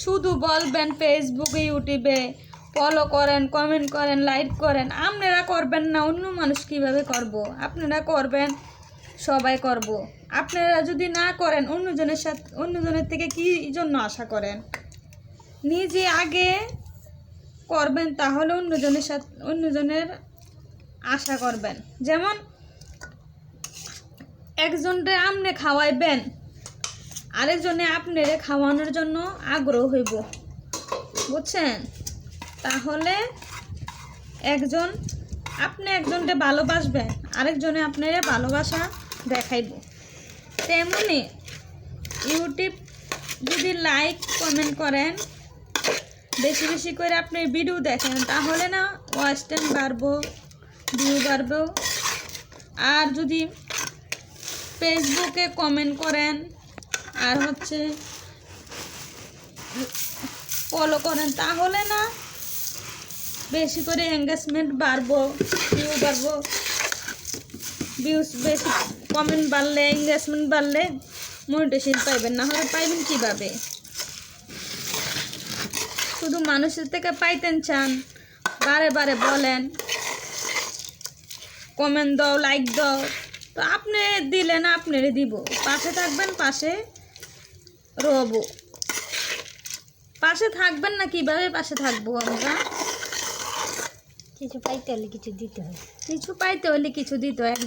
শুধু বলবেন ফেসবুকে ইউটিউবে ফলো করেন, কমেন্ট করেন, লাইক করেন। আপনারা করবেন না, অন্য মানুষ কীভাবে করব? আপনারা করবেন, সবাই করব। আপনারা যদি না করেন, অন্যজনের থেকে কী জন্য আশা করেন? নিজে আগে করবেন, তাহলে অন্যজনের আশা করবেন। যেমন একজনরে আপনি খাওয়াইবেন, আরেকজনে আপনারে খাওয়ানোর জন্য আগ্রহ হইব, বুঝছেন? তাহলে আপনি একজনকে ভালোবাসবেন, আরেকজনে আপনারে ভালোবাসা দেখাইব। তেমনি ইউটিউব যদি লাইক কমেন্ট করেন, বেশি বেশি করে আপনি ভিডিও দেখেন, তাহলে না ওয়াচ টাইম বাড়বো, ভিউ বাড়বো। আর যদি ফেসবুকে কমেন্ট করেন আর ফলো করেন, তাহলে না বেশি করে এঙ্গেজমেন্ট বাড়বো, ভিউ বাড়বো। ভিউজ বেশি, কমেন্ট বাড়লে, এঙ্গেজমেন্ট বাড়লে মনিটাইজেশন পাইবেন, না হলে পাইবেন কীভাবে? শুধু মানুষের থেকে পাইতেন চান, বারে বারে বলেন কমেন্ট দাও, লাইক দাও, তো আপনি দিলে না, আপনারে দিব। পাশে থাকবেন, পাশে রব। পাশে থাকবেন না, কিভাবে পাশে থাকবো আমরা? কিছু পাইতে হলে কিছু দিতে হয়, কিছু পাইতে হলে কিছু দিতে হয়।